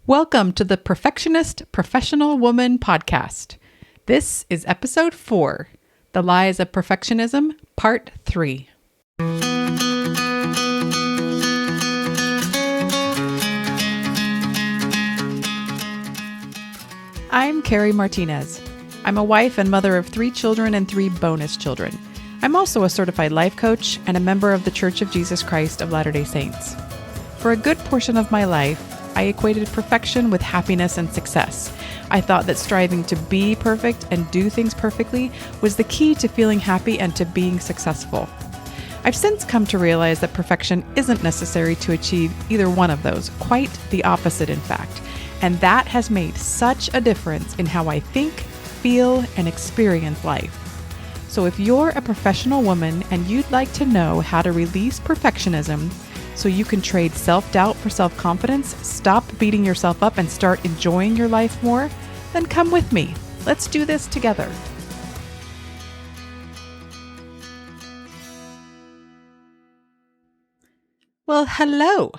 Welcome to the Perfectionist Professional Woman podcast. This is episode 4, The Lies of Perfectionism, part 3. I'm Carrie Martinez. I'm a wife and mother of 3 children and 3 bonus children. I'm also a certified life coach and a member of the Church of Jesus Christ of Latter-day Saints. For a good portion of my life, I equated perfection with happiness and success. I thought that striving to be perfect and do things perfectly was the key to feeling happy and to being successful. I've since come to realize that perfection isn't necessary to achieve either one of those, quite the opposite in fact. And that has made such a difference in how I think, feel, and experience life. So if you're a professional woman and you'd like to know how to release perfectionism so you can trade self-doubt for self-confidence, stop beating yourself up, and start enjoying your life more, then come with me. Let's do this together. Well, hello.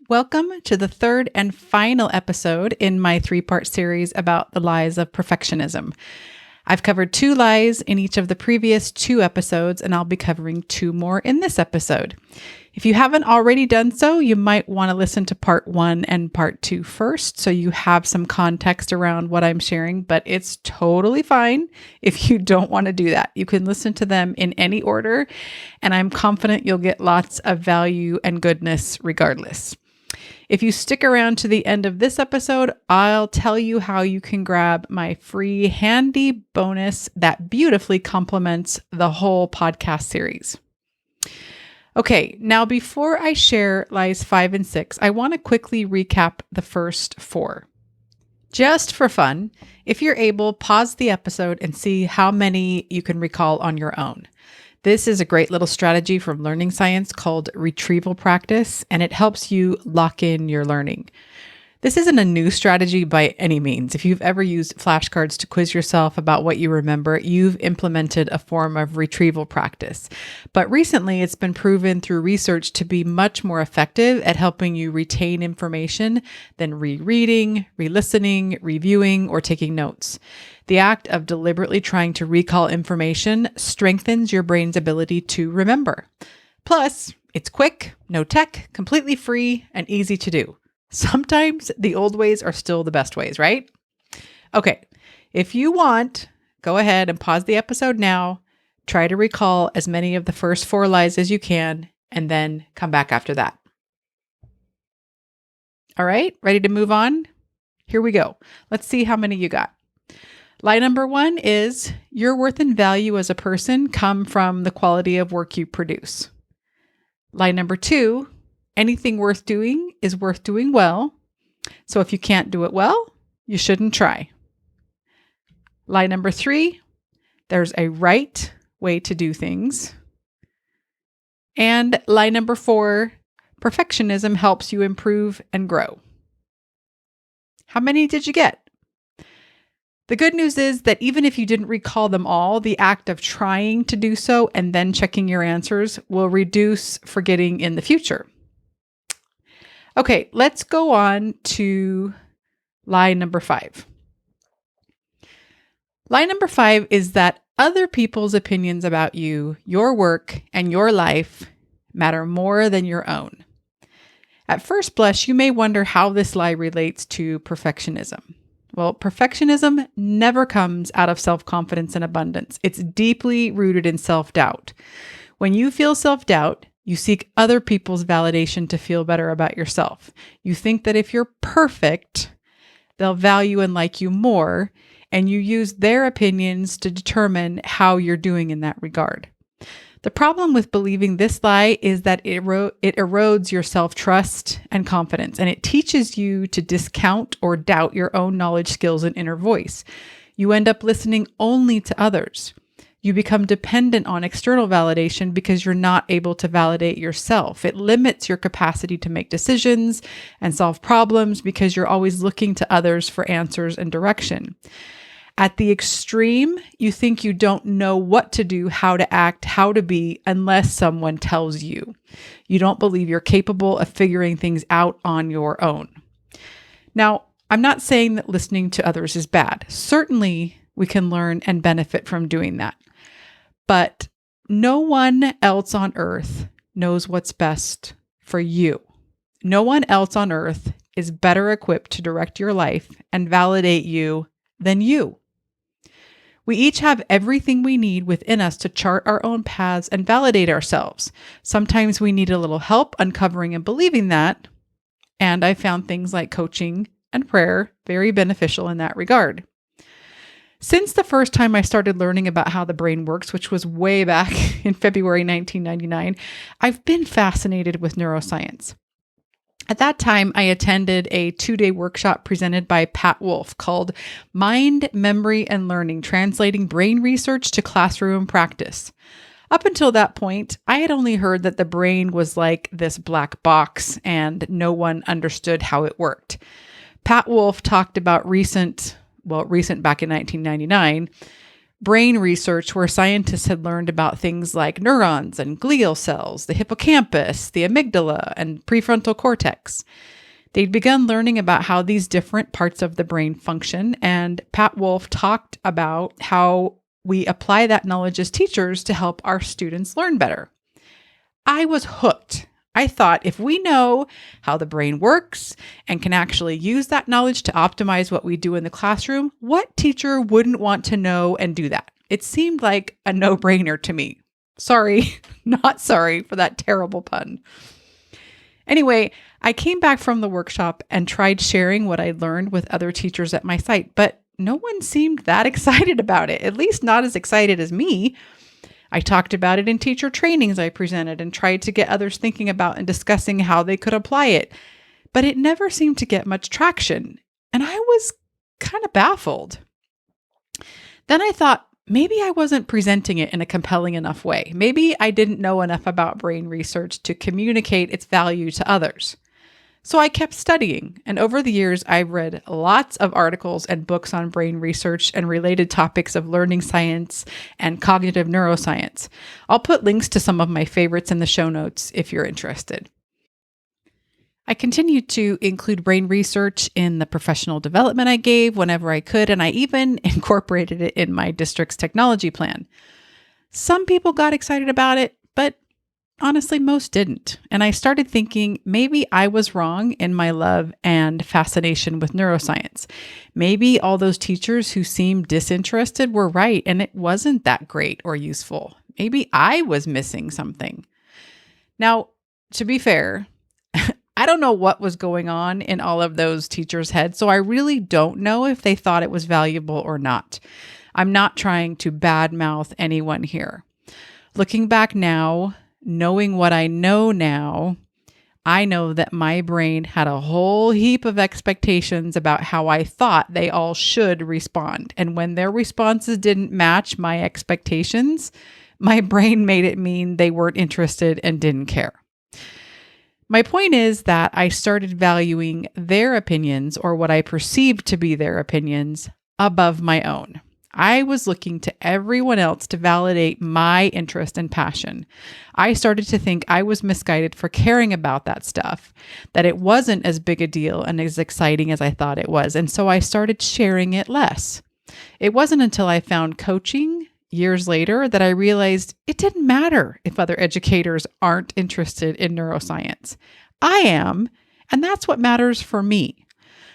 Welcome to the third and final episode in my 3-part series about the lies of perfectionism. I've covered 2 lies in each of the previous 2 episodes, and I'll be covering 2 more in this episode. If you haven't already done so, you might want to listen to part 1 and part 2 first, so you have some context around what I'm sharing, but it's totally fine if you don't want to do that. You can listen to them in any order, and I'm confident you'll get lots of value and goodness regardless. If you stick around to the end of this episode, I'll tell you how you can grab my free handy bonus that beautifully complements the whole podcast series. Okay, now before I share lies 5 and 6, I want to quickly recap the first 4. Just for fun, if you're able, pause the episode and see how many you can recall on your own. This is a great little strategy from learning science called retrieval practice, and it helps you lock in your learning. This isn't a new strategy by any means. If you've ever used flashcards to quiz yourself about what you remember, you've implemented a form of retrieval practice. But recently, it's been proven through research to be much more effective at helping you retain information than rereading, re-listening, reviewing, or taking notes. The act of deliberately trying to recall information strengthens your brain's ability to remember. Plus, it's quick, no tech, completely free, and easy to do. Sometimes the old ways are still the best ways, right? Okay, if you want, go ahead and pause the episode now, try to recall as many of the first 4 lies as you can, and then come back after that. All right, ready to move on? Here we go. Let's see how many you got. Lie number 1 is your worth and value as a person come from the quality of work you produce. Lie number 2, anything worth doing is worth doing well. So if you can't do it well, you shouldn't try. Lie number 3, there's a right way to do things. And lie number 4, perfectionism helps you improve and grow. How many did you get? The good news is that even if you didn't recall them all, the act of trying to do so and then checking your answers will reduce forgetting in the future. Okay, let's go on to lie number 5. Lie number 5 is that other people's opinions about you, your work, and your life matter more than your own. At first blush, you may wonder how this lie relates to perfectionism. Well, perfectionism never comes out of self-confidence and abundance. It's deeply rooted in self-doubt. When you feel self-doubt, you seek other people's validation to feel better about yourself. You think that if you're perfect, they'll value and like you more, and you use their opinions to determine how you're doing in that regard. The problem with believing this lie is that it erodes your self-trust and confidence, and it teaches you to discount or doubt your own knowledge, skills, and inner voice. You end up listening only to others. You become dependent on external validation because you're not able to validate yourself. It limits your capacity to make decisions and solve problems because you're always looking to others for answers and direction. At the extreme, you think you don't know what to do, how to act, how to be, unless someone tells you. You don't believe you're capable of figuring things out on your own. Now, I'm not saying that listening to others is bad. Certainly, we can learn and benefit from doing that. But no one else on earth knows what's best for you. No one else on earth is better equipped to direct your life and validate you than you. We each have everything we need within us to chart our own paths and validate ourselves. Sometimes we need a little help uncovering and believing that. And I found things like coaching and prayer very beneficial in that regard. Since the first time I started learning about how the brain works, which was way back in February 1999, I've been fascinated with neuroscience. At that time, I attended a 2-day workshop presented by Pat Wolf called Mind, Memory, and Learning, Translating Brain Research to Classroom Practice. Up until that point, I had only heard that the brain was like this black box and no one understood how it worked. Pat Wolf talked about recent back in 1999, brain research where scientists had learned about things like neurons and glial cells, the hippocampus, the amygdala, and prefrontal cortex. They'd begun learning about how these different parts of the brain function, and Pat Wolf talked about how we apply that knowledge as teachers to help our students learn better. I was hooked. I thought if we know how the brain works and can actually use that knowledge to optimize what we do in the classroom, what teacher wouldn't want to know and do that? It seemed like a no-brainer to me. Sorry, not sorry for that terrible pun. Anyway, I came back from the workshop and tried sharing what I learned with other teachers at my site, but no one seemed that excited about it, at least not as excited as me. I talked about it in teacher trainings I presented and tried to get others thinking about and discussing how they could apply it, but it never seemed to get much traction, and I was kind of baffled. Then I thought maybe I wasn't presenting it in a compelling enough way. Maybe I didn't know enough about brain research to communicate its value to others. So I kept studying, and over the years, I've read lots of articles and books on brain research and related topics of learning science and cognitive neuroscience. I'll put links to some of my favorites in the show notes if you're interested. I continued to include brain research in the professional development I gave whenever I could, and I even incorporated it in my district's technology plan. Some people got excited about it, but honestly, most didn't. And I started thinking maybe I was wrong in my love and fascination with neuroscience. Maybe all those teachers who seemed disinterested were right and it wasn't that great or useful. Maybe I was missing something. Now, to be fair, I don't know what was going on in all of those teachers' heads, so I really don't know if they thought it was valuable or not. I'm not trying to badmouth anyone here. Looking back now, knowing what I know now, I know that my brain had a whole heap of expectations about how I thought they all should respond. And when their responses didn't match my expectations, my brain made it mean they weren't interested and didn't care. My point is that I started valuing their opinions, or what I perceived to be their opinions, above my own. I was looking to everyone else to validate my interest and passion. I started to think I was misguided for caring about that stuff, that it wasn't as big a deal and as exciting as I thought it was. And so I started sharing it less. It wasn't until I found coaching years later that I realized it didn't matter if other educators aren't interested in neuroscience. I am, and that's what matters for me.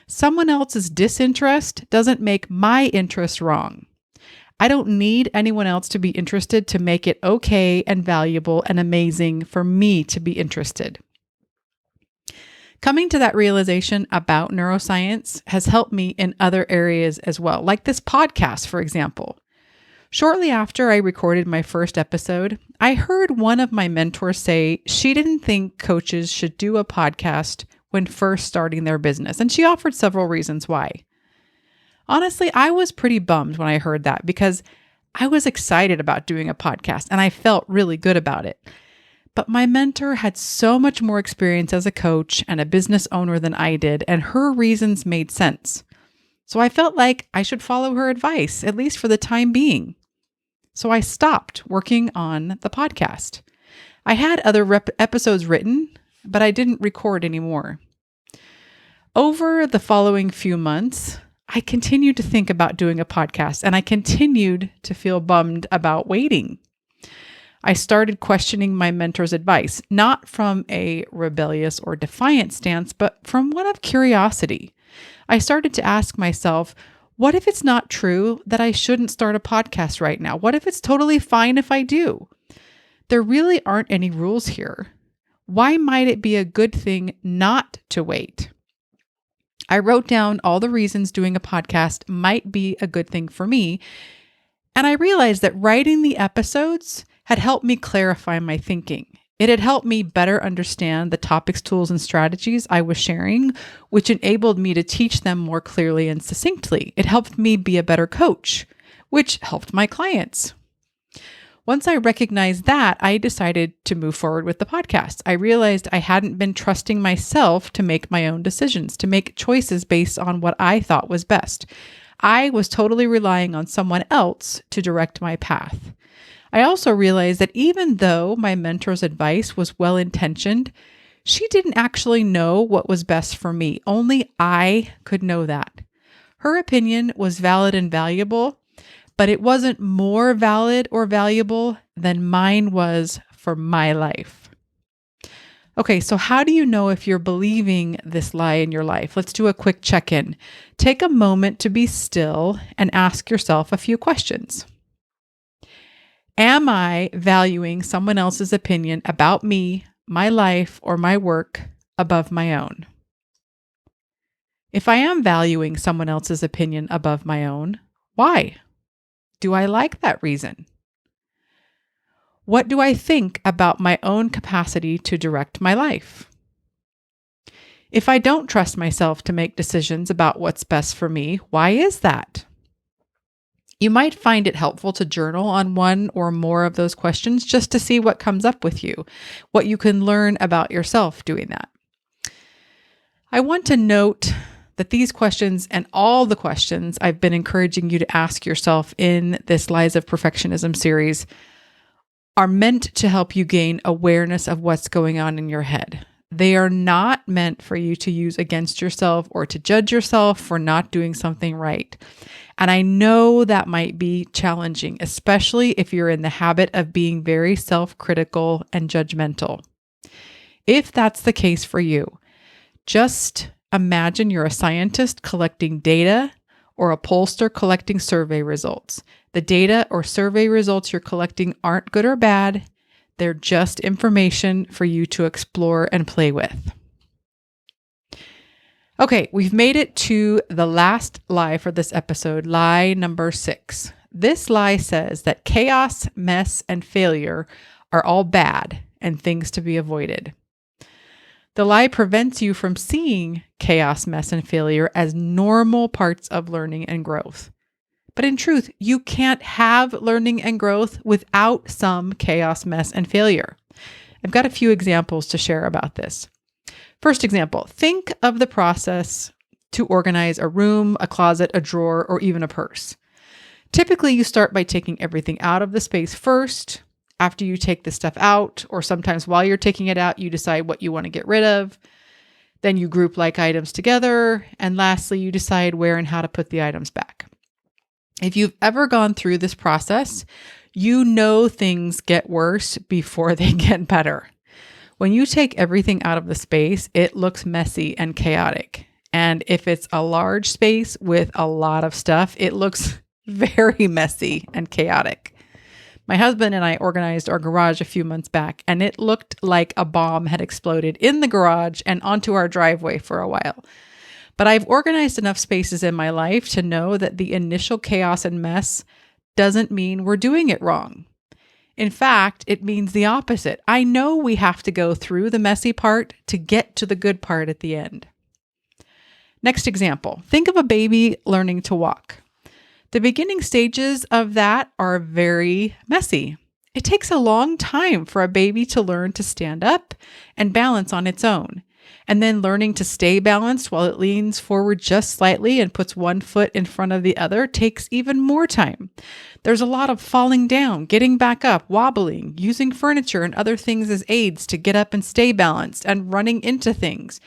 Someone else's disinterest doesn't make my interest wrong. I don't need anyone else to be interested to make it okay and valuable and amazing for me to be interested. Coming to that realization about neuroscience has helped me in other areas as well, like this podcast, for example. Shortly after I recorded my first episode, I heard one of my mentors say she didn't think coaches should do a podcast when first starting their business, and she offered several reasons why. Honestly, I was pretty bummed when I heard that because I was excited about doing a podcast and I felt really good about it. But my mentor had so much more experience as a coach and a business owner than I did, and her reasons made sense. So I felt like I should follow her advice, at least for the time being. So I stopped working on the podcast. I had other episodes written, but I didn't record anymore. Over the following few months, I continued to think about doing a podcast, and I continued to feel bummed about waiting. I started questioning my mentor's advice, not from a rebellious or defiant stance, but from one of curiosity. I started to ask myself, what if it's not true that I shouldn't start a podcast right now? What if it's totally fine if I do? There really aren't any rules here. Why might it be a good thing not to wait? I wrote down all the reasons doing a podcast might be a good thing for me, and I realized that writing the episodes had helped me clarify my thinking. It had helped me better understand the topics, tools, and strategies I was sharing, which enabled me to teach them more clearly and succinctly. It helped me be a better coach, which helped my clients. Once I recognized that, I decided to move forward with the podcast. I realized I hadn't been trusting myself to make my own decisions, to make choices based on what I thought was best. I was totally relying on someone else to direct my path. I also realized that even though my mentor's advice was well-intentioned, she didn't actually know what was best for me. Only I could know that. Her opinion was valid and valuable, but it wasn't more valid or valuable than mine was for my life. Okay, so how do you know if you're believing this lie in your life? Let's do a quick check-in. Take a moment to be still and ask yourself a few questions. Am I valuing someone else's opinion about me, my life, or my work above my own? If I am valuing someone else's opinion above my own, why? Do I like that reason? What do I think about my own capacity to direct my life? If I don't trust myself to make decisions about what's best for me, why is that? You might find it helpful to journal on one or more of those questions just to see what comes up with you, what you can learn about yourself doing that. I want to note that these questions and all the questions I've been encouraging you to ask yourself in this Lies of Perfectionism series are meant to help you gain awareness of what's going on in your head. They are not meant for you to use against yourself or to judge yourself for not doing something right. And I know that might be challenging, especially if you're in the habit of being very self-critical and judgmental. If that's the case for you, just imagine you're a scientist collecting data or a pollster collecting survey results. The data or survey results you're collecting aren't good or bad. They're just information for you to explore and play with. Okay, we've made it to the last lie for this episode, lie number 6. This lie says that chaos, mess, and failure are all bad and things to be avoided. The lie prevents you from seeing chaos, mess, and failure as normal parts of learning and growth. But in truth, you can't have learning and growth without some chaos, mess, and failure. I've got a few examples to share about this. First example, think of the process to organize a room, a closet, a drawer, or even a purse. Typically, you start by taking everything out of the space first. After you take the stuff out, or sometimes while you're taking it out, you decide what you want to get rid of. Then you group like items together. And lastly, you decide where and how to put the items back. If you've ever gone through this process, you know things get worse before they get better. When you take everything out of the space, it looks messy and chaotic. And if it's a large space with a lot of stuff, it looks very messy and chaotic. My husband and I organized our garage a few months back, and it looked like a bomb had exploded in the garage and onto our driveway for a while. But I've organized enough spaces in my life to know that the initial chaos and mess doesn't mean we're doing it wrong. In fact, it means the opposite. I know we have to go through the messy part to get to the good part at the end. Next example, think of a baby learning to walk. The beginning stages of that are very messy. It takes a long time for a baby to learn to stand up and balance on its own. And then learning to stay balanced while it leans forward just slightly and puts one foot in front of the other takes even more time. There's a lot of falling down, getting back up, wobbling, using furniture and other things as aids to get up and stay balanced, and running into things.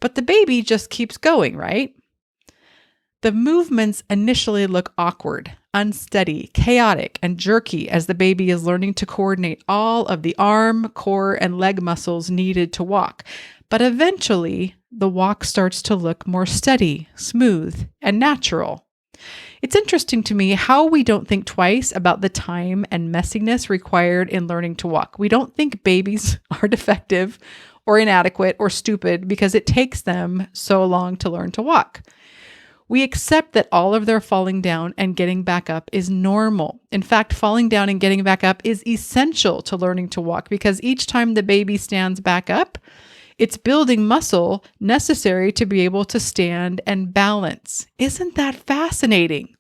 but the baby just keeps going, right? The movements initially look awkward, unsteady, chaotic, and jerky as the baby is learning to coordinate all of the arm, core, and leg muscles needed to walk. But eventually, the walk starts to look more steady, smooth, and natural. It's interesting to me how we don't think twice about the time and messiness required in learning to walk. We don't think babies are defective or inadequate or stupid because it takes them so long to learn to walk. We accept that all of their falling down and getting back up is normal. In fact, falling down and getting back up is essential to learning to walk because each time the baby stands back up, it's building muscle necessary to be able to stand and balance. Isn't that fascinating?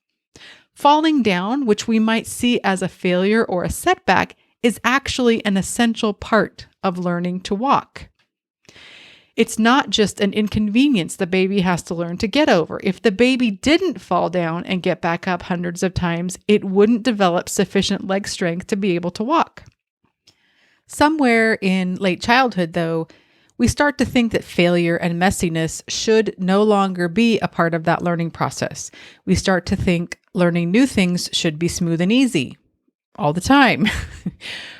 Falling down, which we might see as a failure or a setback, is actually an essential part of learning to walk. It's not just an inconvenience the baby has to learn to get over. If the baby didn't fall down and get back up hundreds of times, it wouldn't develop sufficient leg strength to be able to walk. Somewhere in late childhood, though, we start to think that failure and messiness should no longer be a part of that learning process. We start to think learning new things should be smooth and easy all the time.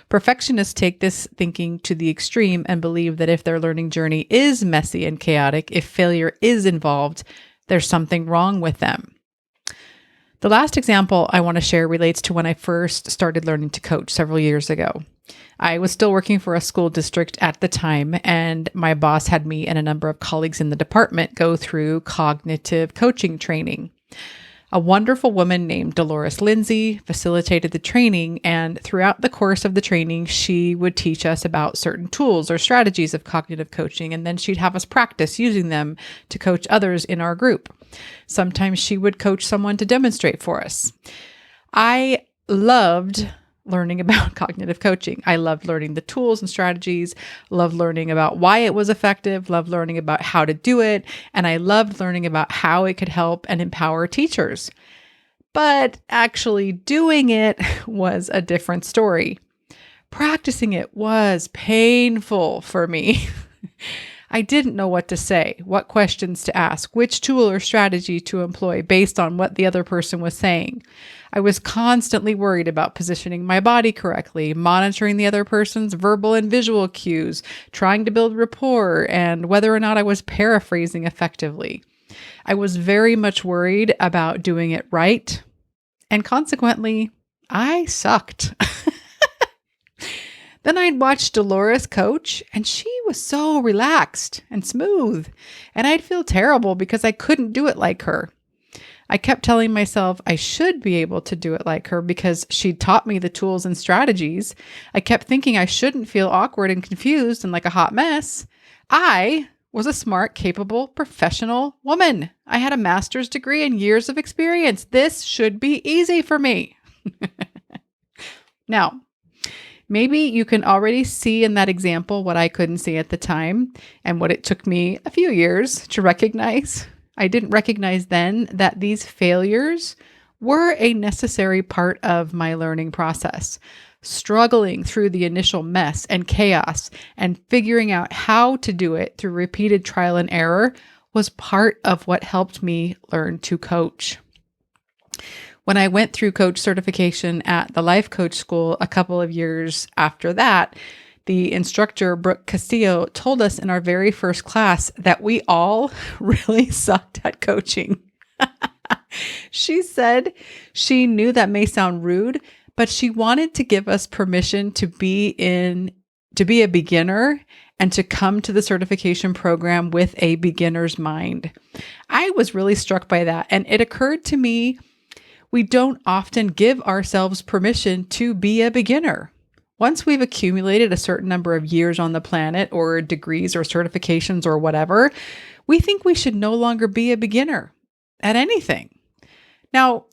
Perfectionists take this thinking to the extreme and believe that if their learning journey is messy and chaotic, if failure is involved, there's something wrong with them. The last example I want to share relates to when I first started learning to coach several years ago. I was still working for a school district at the time, and my boss had me and a number of colleagues in the department go through cognitive coaching training. A wonderful woman named Dolores Lindsay facilitated the training, and throughout the course of the training, she would teach us about certain tools or strategies of cognitive coaching, and then she'd have us practice using them to coach others in our group. Sometimes she would coach someone to demonstrate for us. I loved learning about cognitive coaching. I loved learning the tools and strategies, loved learning about why it was effective, loved learning about how to do it, and I loved learning about how it could help and empower teachers. But actually doing it was a different story. Practicing it was painful for me. I didn't know what to say, what questions to ask, which tool or strategy to employ based on what the other person was saying. I was constantly worried about positioning my body correctly, monitoring the other person's verbal and visual cues, trying to build rapport, and whether or not I was paraphrasing effectively. I was very much worried about doing it right, and consequently, I sucked. Then I'd watch Dolores coach, and she was so relaxed and smooth, and I'd feel terrible because I couldn't do it like her. I kept telling myself I should be able to do it like her because she'd taught me the tools and strategies. I kept thinking I shouldn't feel awkward and confused and like a hot mess. I was a smart, capable, professional woman. I had a master's degree and years of experience. This should be easy for me. Now, maybe you can already see in that example what I couldn't see at the time and what it took me a few years to recognize. I didn't recognize then that these failures were a necessary part of my learning process. Struggling through the initial mess and chaos and figuring out how to do it through repeated trial and error was part of what helped me learn to coach. When I went through coach certification at the Life Coach School a couple of years after that, the instructor, Brooke Castillo, told us in our very first class that we all really sucked at coaching. She said she knew that may sound rude, but she wanted to give us permission to be a beginner and to come to the certification program with a beginner's mind. I was really struck by that, and it occurred to me we don't often give ourselves permission to be a beginner. Once we've accumulated a certain number of years on the planet or degrees or certifications or whatever, we think we should no longer be a beginner at anything. Now,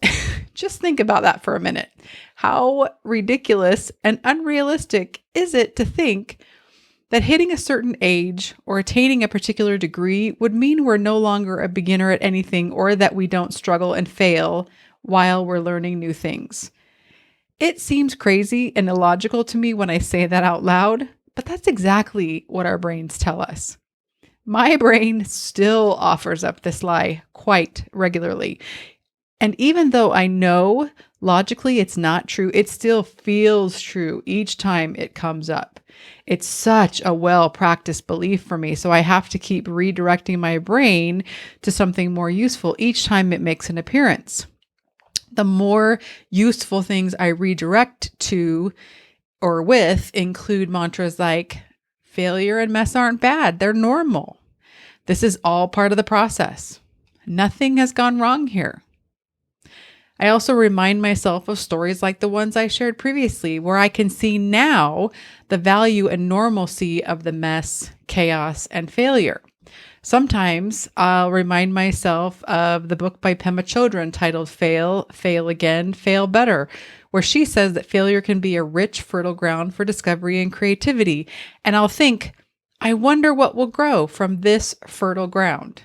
just think about that for a minute. How ridiculous and unrealistic is it to think that hitting a certain age or attaining a particular degree would mean we're no longer a beginner at anything or that we don't struggle and fail while we're learning new things? It seems crazy and illogical to me when I say that out loud, but that's exactly what our brains tell us. My brain still offers up this lie quite regularly. And even though I know logically it's not true, it still feels true each time it comes up. It's such a well-practiced belief for me, so I have to keep redirecting my brain to something more useful each time it makes an appearance. The more useful things I redirect to or with include mantras like, failure and mess aren't bad, they're normal. This is all part of the process. Nothing has gone wrong here. I also remind myself of stories like the ones I shared previously, where I can see now the value and normalcy of the mess, chaos, and failure. Sometimes I'll remind myself of the book by Pema Chodron titled Fail, Fail Again, Fail Better, where she says that failure can be a rich, fertile ground for discovery and creativity. And I'll think, I wonder what will grow from this fertile ground.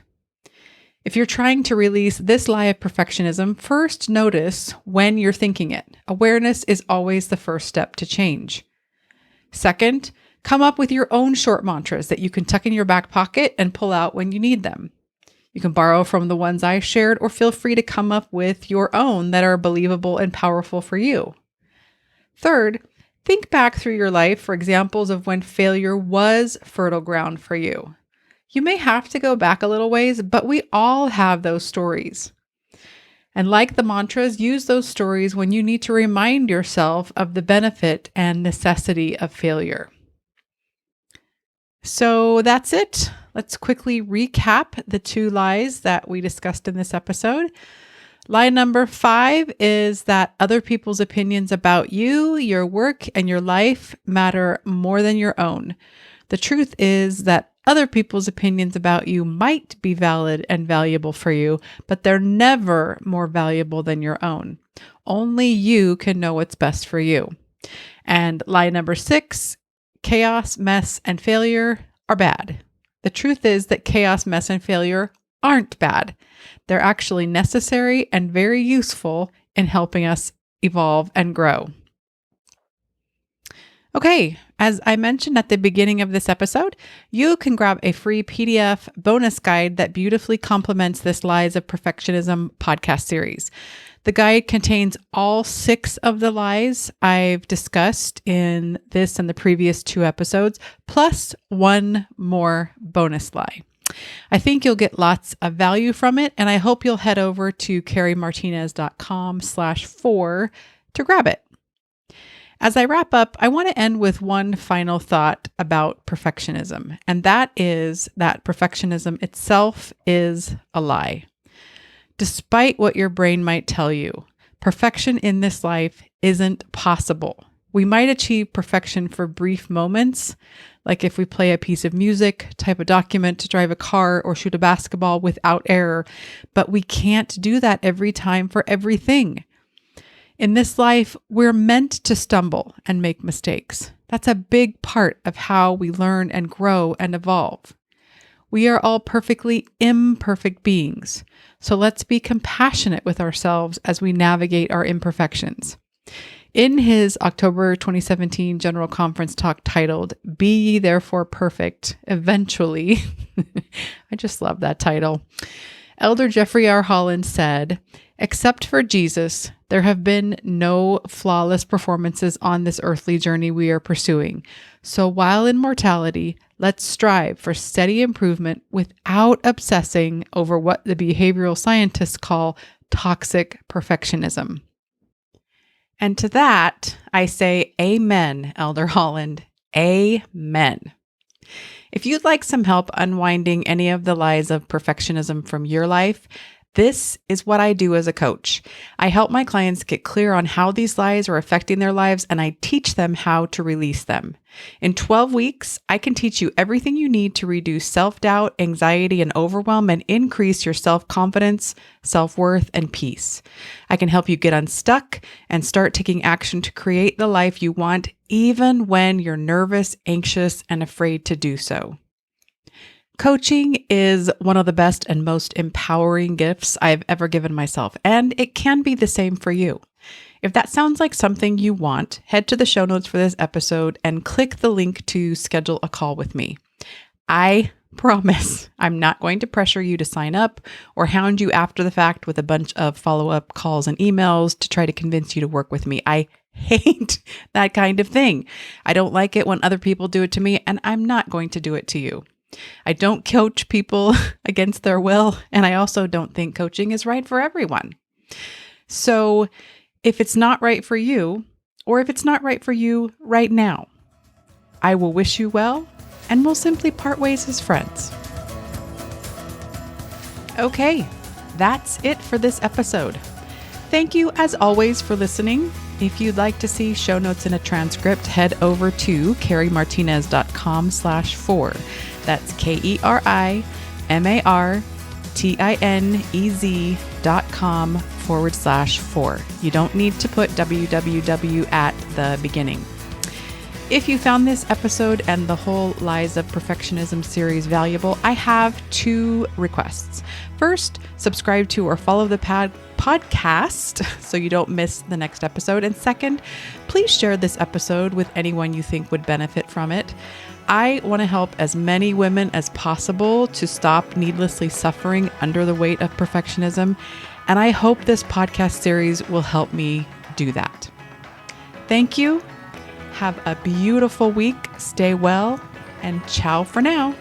If you're trying to release this lie of perfectionism, first notice when you're thinking it. Awareness is always the first step to change. Second, come up with your own short mantras that you can tuck in your back pocket and pull out when you need them. You can borrow from the ones I shared, or feel free to come up with your own that are believable and powerful for you. Third, think back through your life for examples of when failure was fertile ground for you. You may have to go back a little ways, but we all have those stories. And like the mantras, use those stories when you need to remind yourself of the benefit and necessity of failure. So that's it. Let's quickly recap the 2 lies that we discussed in this episode. Lie number 5 is that other people's opinions about you, your work, and your life matter more than your own. The truth is that other people's opinions about you might be valid and valuable for you, but they're never more valuable than your own. Only you can know what's best for you. And lie number 6, chaos, mess, and failure are bad. The truth is that chaos, mess, and failure aren't bad. They're actually necessary and very useful in helping us evolve and grow. Okay, as I mentioned at the beginning of this episode, you can grab a free PDF bonus guide that beautifully complements this Lies of Perfectionism podcast series. The guide contains all 6 of the lies I've discussed in this and the previous 2 episodes, plus 1 more bonus lie. I think you'll get lots of value from it, and I hope you'll head over to carriemartinez.com/4 to grab it. As I wrap up, I want to end with one final thought about perfectionism, and that is that perfectionism itself is a lie. Despite what your brain might tell you, perfection in this life isn't possible. We might achieve perfection for brief moments, like if we play a piece of music, type a document, drive a car, or shoot a basketball without error, but we can't do that every time for everything. In this life, we're meant to stumble and make mistakes. That's a big part of how we learn and grow and evolve. We are all perfectly imperfect beings, so let's be compassionate with ourselves as we navigate our imperfections. In his October 2017 General Conference talk titled, "Be Ye Therefore Perfect, Eventually," I just love that title, Elder Jeffrey R. Holland said, "Except for Jesus, there have been no flawless performances on this earthly journey we are pursuing. So while in mortality, let's strive for steady improvement without obsessing over what the behavioral scientists call toxic perfectionism." And to that, I say, amen, Elder Holland. Amen. If you'd like some help unwinding any of the lies of perfectionism from your life, this is what I do as a coach. I help my clients get clear on how these lies are affecting their lives, and I teach them how to release them. In 12 weeks, I can teach you everything you need to reduce self-doubt, anxiety, and overwhelm, and increase your self-confidence, self-worth, and peace. I can help you get unstuck and start taking action to create the life you want, even when you're nervous, anxious, and afraid to do so. Coaching is one of the best and most empowering gifts I've ever given myself, and it can be the same for you. If that sounds like something you want, head to the show notes for this episode and click the link to schedule a call with me. I Promise. I'm not going to pressure you to sign up or hound you after the fact with a bunch of follow-up calls and emails to try to convince you to work with me. I hate that kind of thing. I don't like it when other people do it to me, and I'm not going to do it to you. I don't coach people against their will, and I also don't think coaching is right for everyone. So if it's not right for you, or if it's not right for you right now, I will wish you well, and we'll simply part ways as friends. Okay, that's it for this episode. Thank you, as always, for listening. If you'd like to see show notes and a transcript, head over to kerimartinez.com/4. That's KeriMartinez.com/4. You don't need to put www at the beginning. If you found this episode and the whole Lies of Perfectionism series valuable, I have 2 requests. First, subscribe to or follow the podcast so you don't miss the next episode. And second, please share this episode with anyone you think would benefit from it. I want to help as many women as possible to stop needlessly suffering under the weight of perfectionism, and I hope this podcast series will help me do that. Thank you. Have a beautiful week. Stay well, and ciao for now.